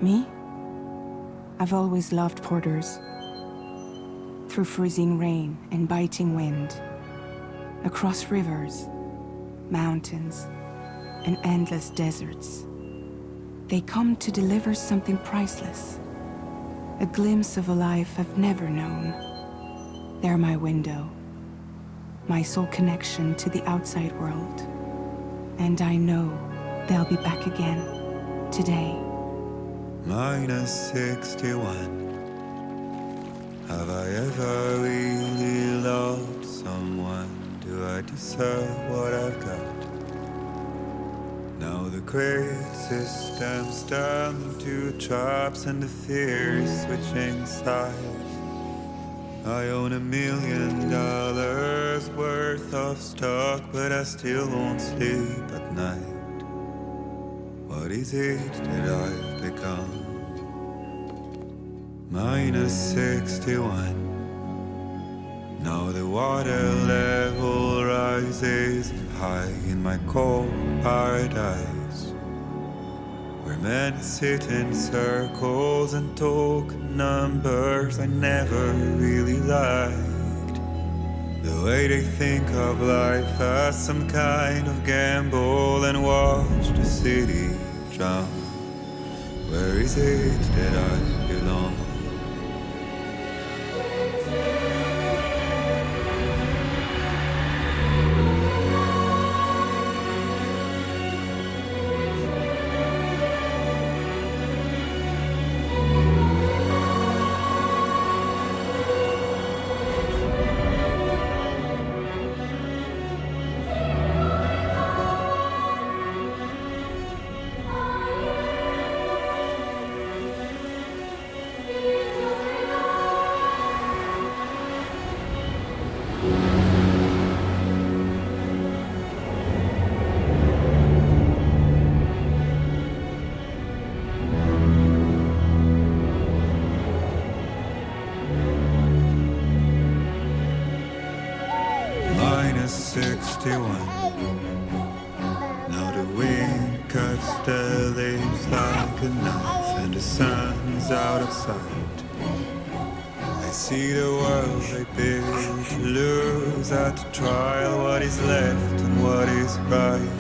Me? I've always loved porters. Through freezing rain and biting wind, across rivers, mountains, and endless deserts, they come to deliver something priceless, a glimpse of a life I've never known. They're my window, my sole connection to the outside world. And I know they'll be back again, today. -61. Have I ever really loved someone? Do I deserve what I've got? Now the crazy system's turned into traps and the fear is switching sides. I own $1 million worth of stock, but I still won't sleep at night. What is it that I've become? -61. Now the water level rises high in my cold paradise, where men sit in circles and talk numbers I never really liked. The way they think of life as some kind of gamble and watch the city drown. Where is it that I belong? -61. Now the wind cuts the leaves like a knife and the sun's out of sight. I see the world I built to lose at the trial, what is left and what is right.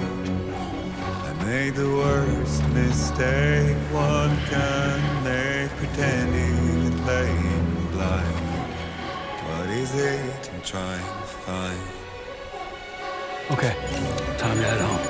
I made the worst mistake one can make, pretending and playing blind. What is it I'm trying to find? Okay, time to head home.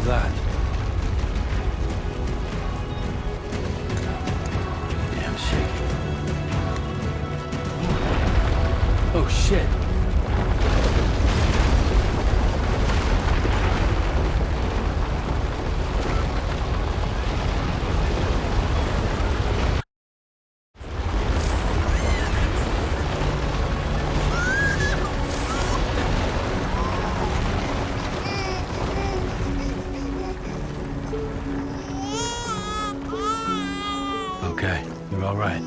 was that? Damn shaky. Oh shit! Okay, you're all right.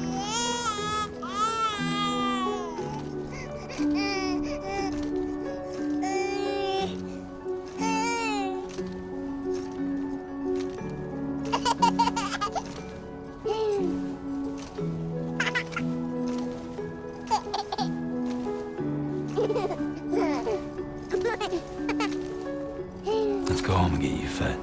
Let's go home and get you fed.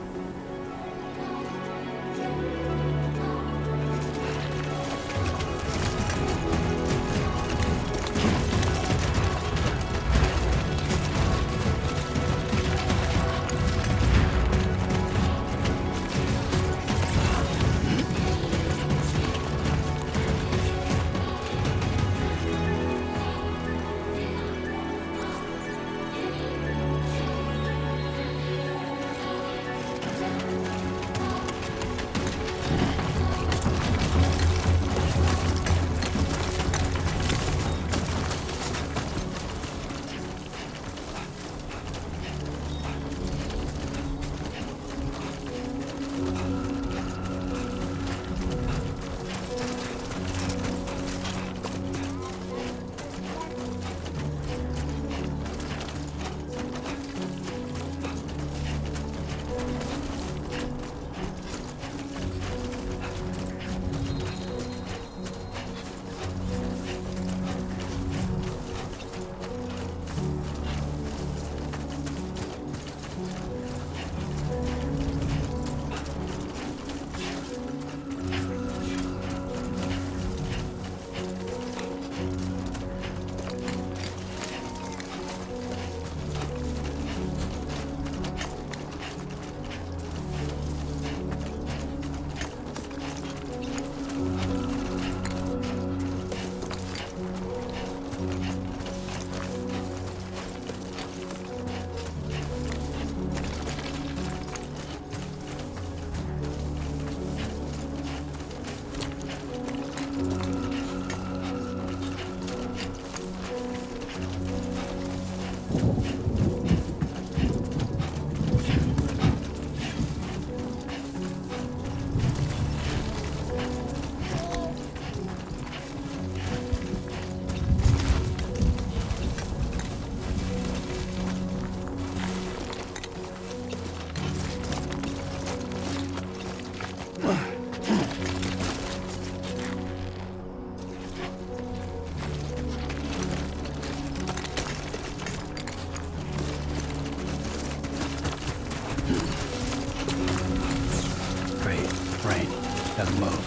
Doesn't move.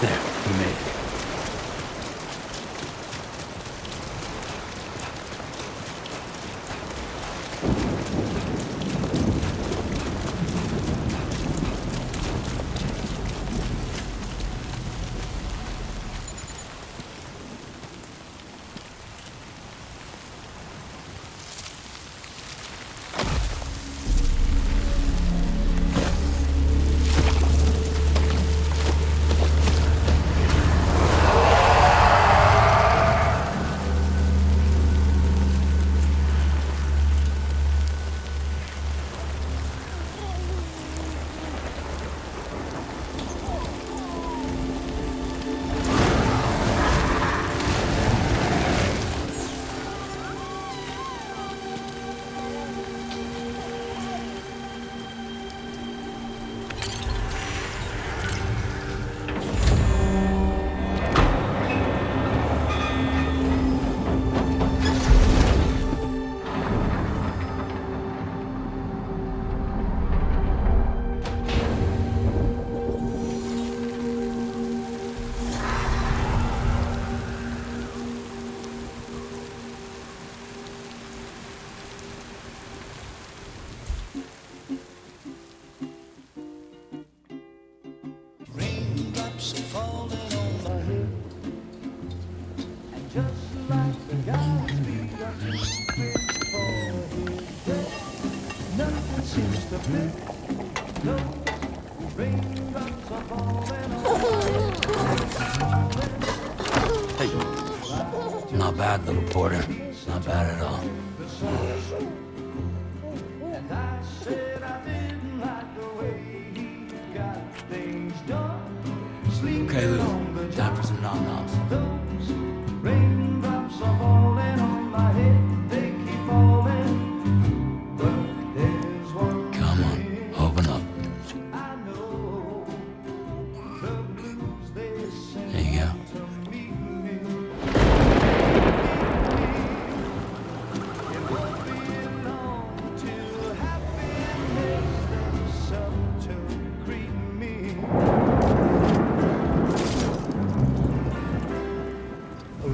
There, we made it. Hey, not bad, little porter. Not bad at all. Okay, Lou. Time for some nom-noms. Raindrops are falling on my head, they keep falling. But there's one Come on, open up. I know, the blues they sing There you go. to me. It won't be long till happiness steps up to greet me.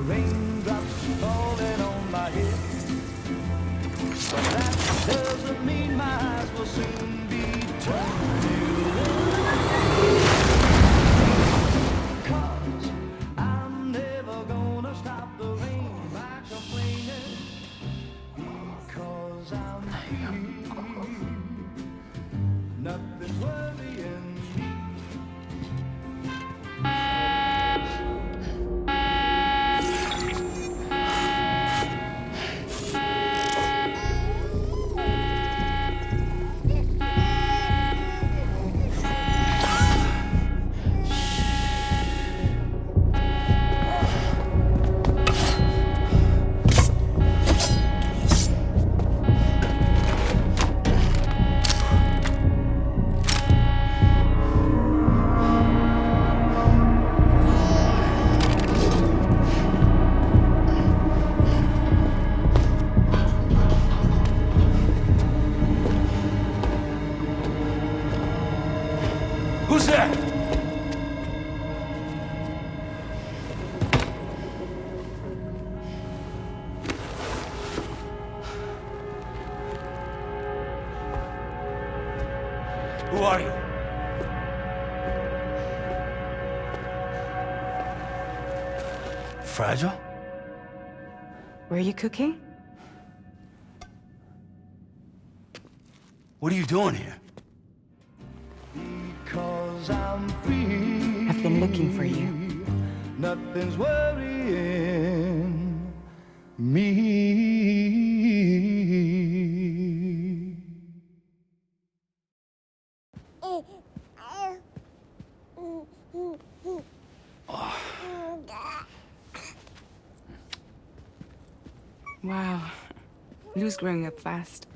Raindrops falling on my head, but that doesn't mean my eyes will soon be turned to red. 'Cause I'm never gonna stop the rain by complaining, because I'm free. Nothing's worrying me. Who's there? Who are you? Fragile? Were you cooking? What are you doing here? Because I'm free. I've been looking for you. Nothing's worrying me. Wow. Lou's growing up fast.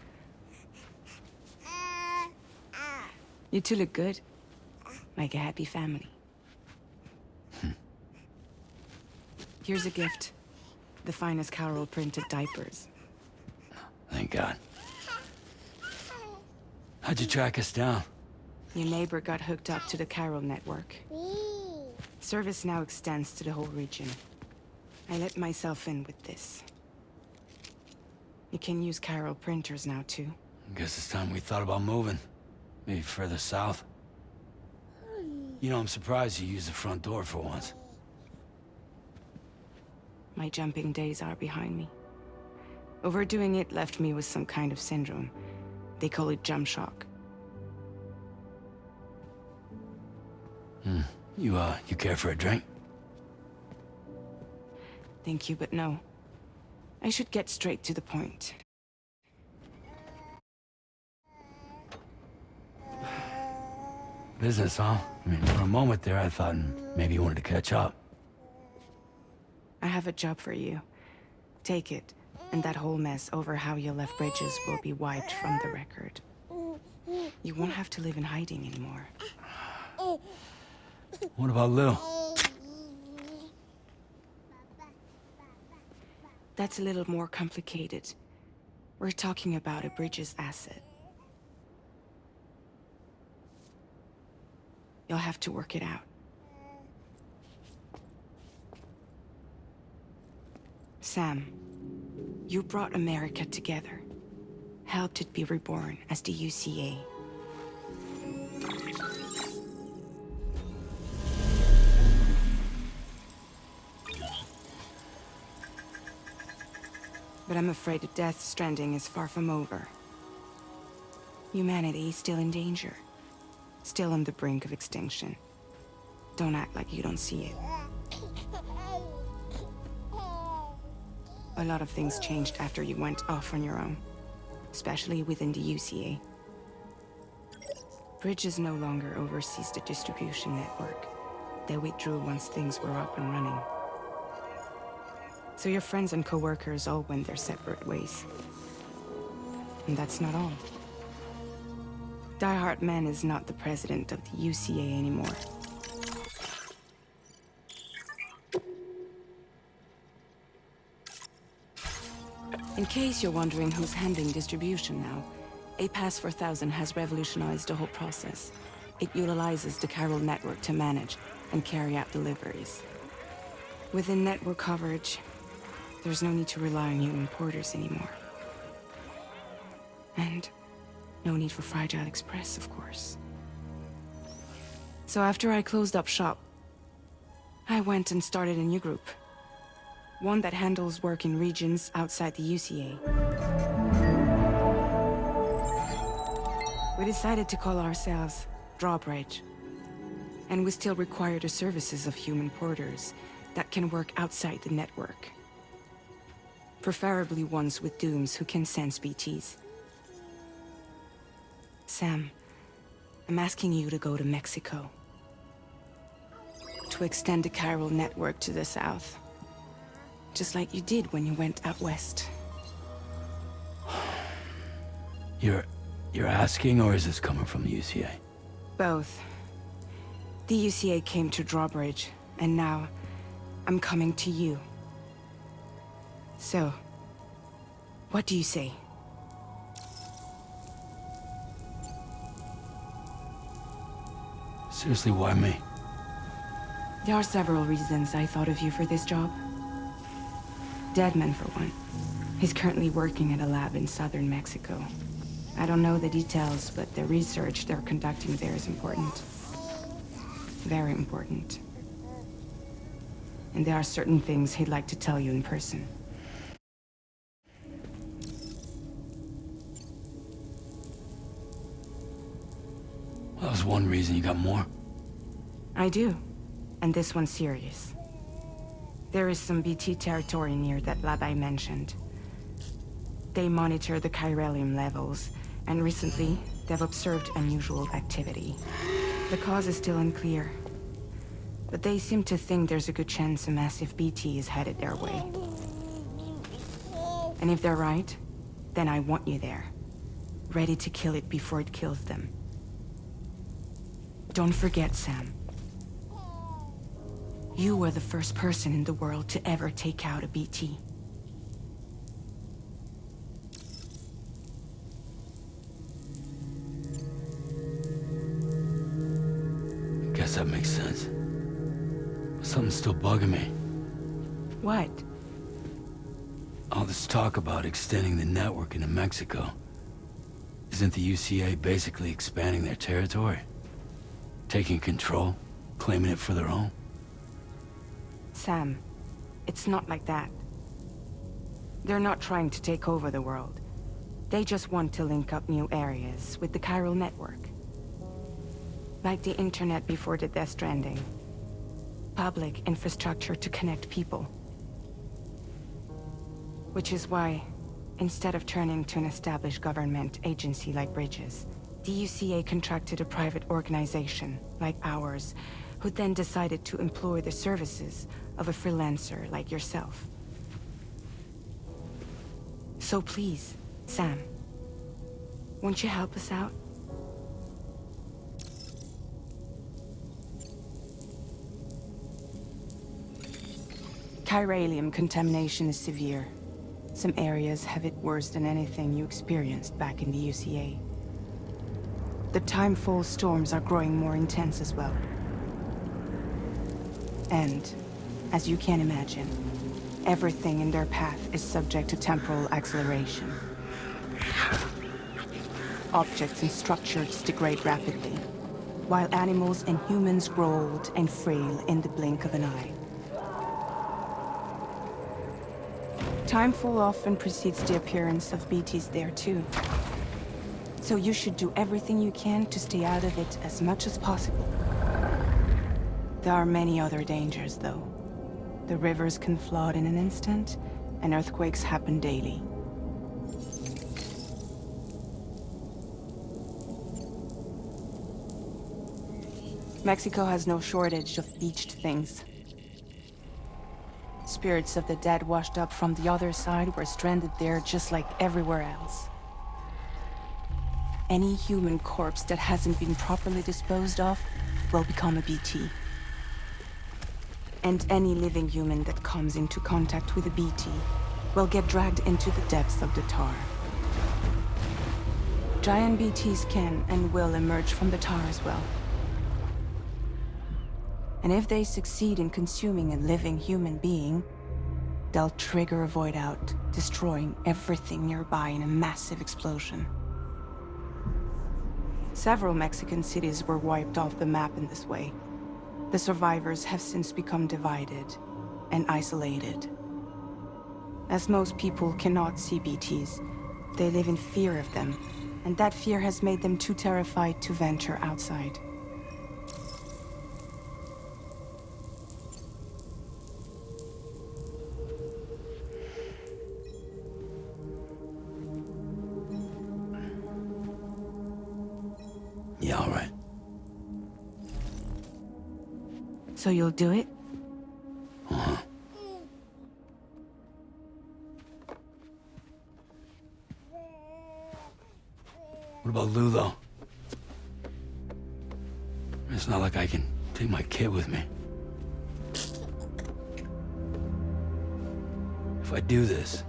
You two look good. Like a happy family. Here's a gift. The finest Carol printed diapers. Thank God. How'd you track us down? Your neighbor got hooked up to the Carol network. Service now extends to the whole region. I let myself in with this. You can use chiral printers now, too. Guess it's time we thought about moving. Maybe further south. You know, I'm surprised you used the front door for once. My jumping days are behind me. Overdoing it left me with some kind of syndrome. They call it jump shock. You care for a drink? Thank you, but no. I should get straight to the point. Business, huh? I mean, for a moment there, I thought maybe you wanted to catch up. I have a job for you. Take it, and that whole mess over how you left bridges will be wiped from the record. You won't have to live in hiding anymore. What about Lil? That's a little more complicated. We're talking about a bridges asset. You'll have to work it out. Sam, you brought America together. Helped it be reborn as the UCA. But I'm afraid the Death Stranding is far from over. Humanity is still in danger. Still on the brink of extinction. Don't act like you don't see it. A lot of things changed after you went off on your own. Especially within the UCA. Bridges no longer oversees the distribution network. They withdrew once things were up and running. So your friends and co-workers all went their separate ways. And that's not all. Die Hard Man is not the president of the UCA anymore. In case you're wondering who's handling distribution now, A Pass 4000 has revolutionized the whole process. It utilizes the chiral network to manage and carry out deliveries. Within network coverage, there's no need to rely on human porters anymore. And no need for Fragile Express, of course. So after I closed up shop, I went and started a new group. One that handles work in regions outside the UCA. We decided to call ourselves Drawbridge. And we still require the services of human porters that can work outside the network. Preferably ones with dooms who can sense BTs. Sam, I'm asking you to go to Mexico. To extend the chiral network to the south. Just like you did when you went out west. You're asking, or is this coming from the UCA? Both. The UCA came to Drawbridge, and now I'm coming to you. So, what do you say? Seriously, why me? There are several reasons I thought of you for this job. Deadman, for one. He's currently working at a lab in southern Mexico. I don't know the details, but the research they're conducting there is important. Very important. And there are certain things he'd like to tell you in person. Well, that was one reason. You got more? I do. And this one's serious. There is some BT territory near that lab I mentioned. They monitor the chiralium levels, and recently, they've observed unusual activity. The cause is still unclear, but they seem to think there's a good chance a massive BT is headed their way. And if they're right, then I want you there, ready to kill it before it kills them. Don't forget, Sam. You were the first person in the world to ever take out a BT. Guess that makes sense. Something's still bugging me. What? All this talk about extending the network into Mexico. Isn't the UCA basically expanding their territory? Taking control? Claiming it for their own? Sam, it's not like that. They're not trying to take over the world. They just want to link up new areas with the chiral network. Like the internet before the Death Stranding. Public infrastructure to connect people. Which is why, instead of turning to an established government agency like Bridges, the UCA contracted a private organization, like ours, who then decided to employ the services of a freelancer like yourself. So please, Sam, won't you help us out? Chiralium contamination is severe. Some areas have it worse than anything you experienced back in the UCA. The timefall storms are growing more intense as well. And, as you can imagine, everything in their path is subject to temporal acceleration. Objects and structures degrade rapidly, while animals and humans grow old and frail in the blink of an eye. Timefall often precedes the appearance of BTs there too. So you should do everything you can to stay out of it as much as possible. There are many other dangers, though. The rivers can flood in an instant, and earthquakes happen daily. Mexico has no shortage of beached things. Spirits of the dead washed up from the other side were stranded there just like everywhere else. Any human corpse that hasn't been properly disposed of will become a BT. And any living human that comes into contact with a BT will get dragged into the depths of the tar. Giant BTs can and will emerge from the tar as well. And if they succeed in consuming a living human being, they'll trigger a void out, destroying everything nearby in a massive explosion. Several Mexican cities were wiped off the map in this way. The survivors have since become divided and isolated. As most people cannot see BTs, they live in fear of them, and that fear has made them too terrified to venture outside. Yeah, all right. So you'll do it? Uh-huh. What about Lou, though? It's not like I can take my kid with me. If I do this,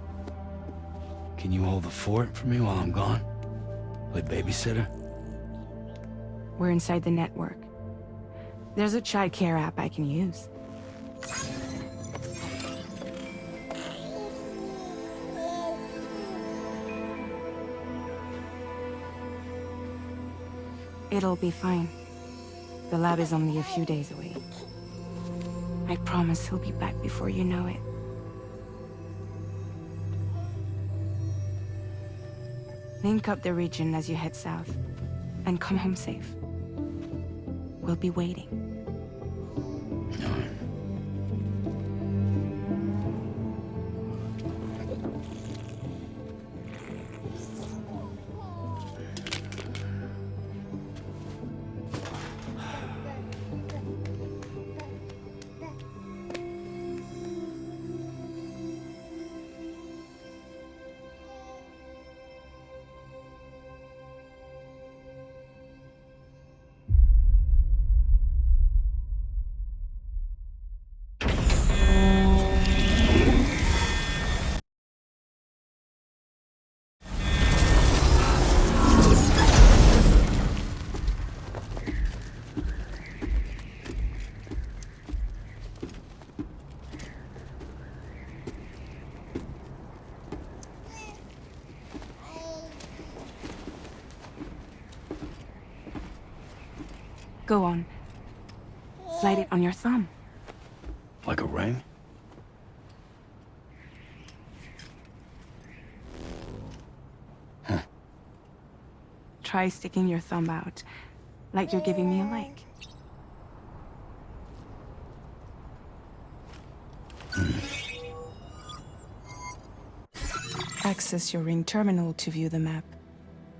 can you hold the fort for me while I'm gone? Play babysitter? We're inside the network. There's a child care app I can use. It'll be fine. The lab is only a few days away. I promise he'll be back before you know it. Link up the region as you head south, and come home safe. We'll be waiting. All right. Go on. Slide it on your thumb. Like a ring? Try sticking your thumb out, like you're giving me a like. Access your ring terminal to view the map.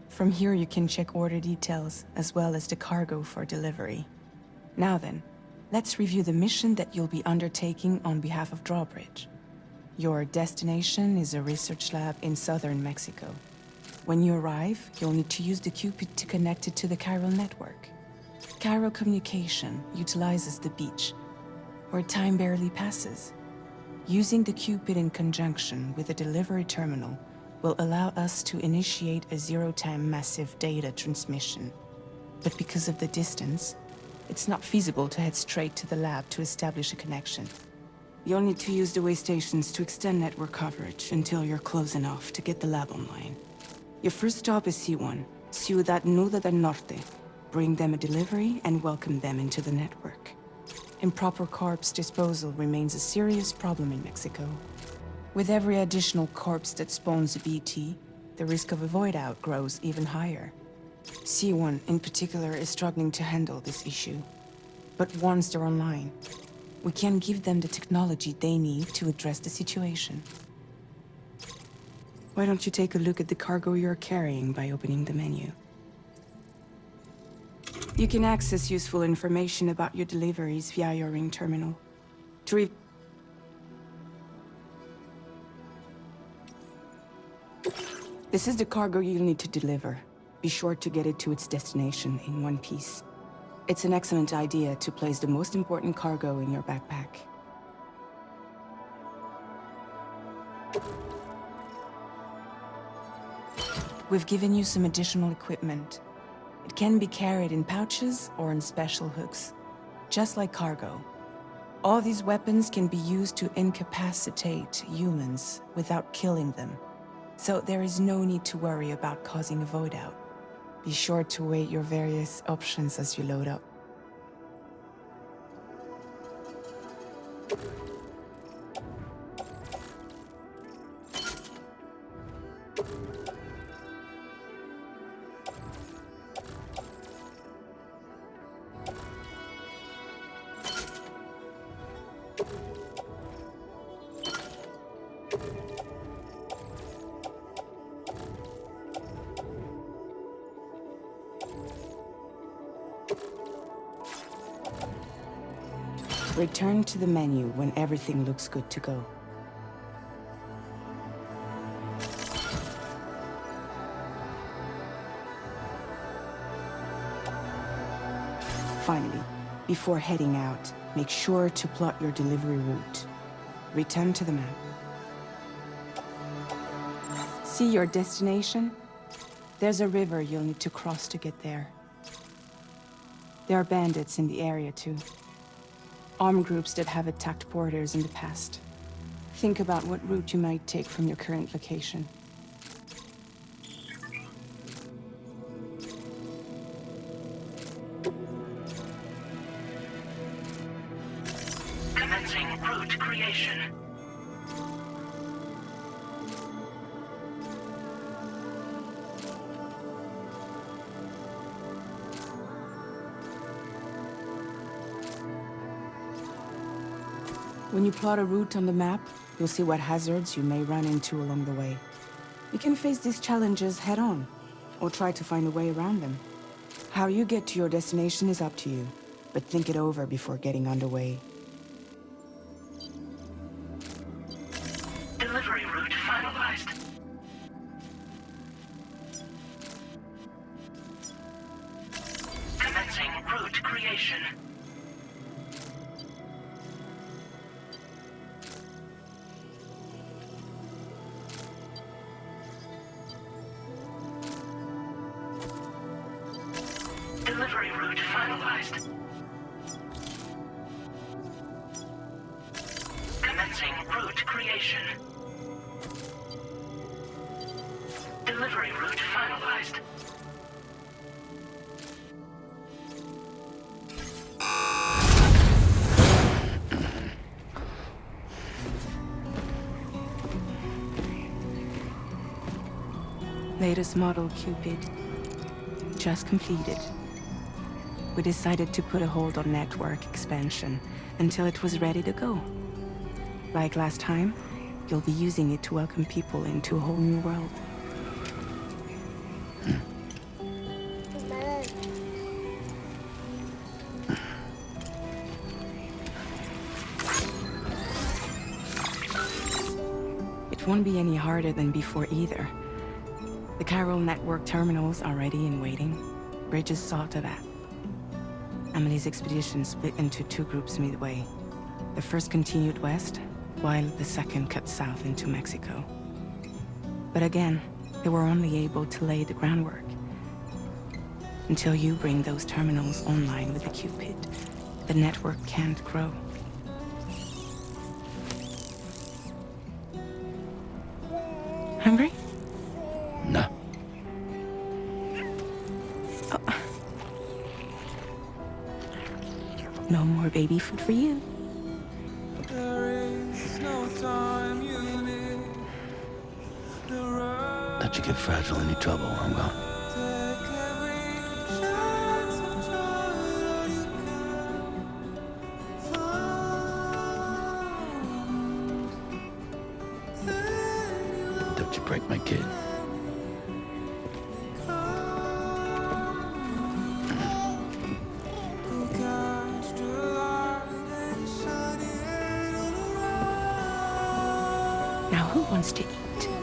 From here you can check order details, as well as the cargo for delivery. Now then, let's review the mission that you'll be undertaking on behalf of Drawbridge. Your destination is a research lab in southern Mexico. When you arrive, you'll need to use the Cupid to connect it to the chiral network. Chiral communication utilizes the beach, where time barely passes. Using the Cupid in conjunction with a delivery terminal will allow us to initiate a zero-time massive data transmission. But because of the distance, it's not feasible to head straight to the lab to establish a connection. You'll need to use the way stations to extend network coverage until you're close enough to get the lab online. Your first stop is C1, Ciudad Nuda del Norte. Bring them a delivery and welcome them into the network. Improper corpse disposal remains a serious problem in Mexico. With every additional corpse that spawns a BT, the risk of a void out grows even higher. C1 in particular is struggling to handle this issue. But once they're online, we can give them the technology they need to address the situation. Why don't you take a look at the cargo you're carrying by opening the menu? You can access useful information about your deliveries via your ring terminal. This is the cargo you'll need to deliver. Be sure to get it to its destination in one piece. It's an excellent idea to place the most important cargo in your backpack. We've given you some additional equipment. It can be carried in pouches or in special hooks, just like cargo. All these weapons can be used to incapacitate humans without killing them. So there is no need to worry about causing a void out. Be sure to weigh your various options as you load up. Return to the menu when everything looks good to go. Finally, before heading out, make sure to plot your delivery route. Return to the map. See your destination? There's a river you'll need to cross to get there. There are bandits in the area too. Armed groups that have attacked porters in the past. Think about what route you might take from your current location. Commencing route creation. When you plot a route on the map, you'll see what hazards you may run into along the way. You can face these challenges head-on, or try to find a way around them. How you get to your destination is up to you, but think it over before getting underway. Delivery route finalized. Commencing route creation. Delivery route finalized. Commencing route creation. Delivery route finalized. Latest model Cupid. Just completed. We decided to put a hold on network expansion until it was ready to go. Like last time, you'll be using it to welcome people into a whole new world. It won't be any harder than before either. The Chiral network terminals are ready and waiting. Bridges saw to that. Emily's expedition split into two groups midway. The first continued west, while the second cut south into Mexico. But again, they were only able to lay the groundwork. Until you bring those terminals online with the Cupid, the network can't grow. Hungry? No. No more baby food for you. Let you get fragile any trouble while I'm gone. Don't you break my kid. Now who wants to eat?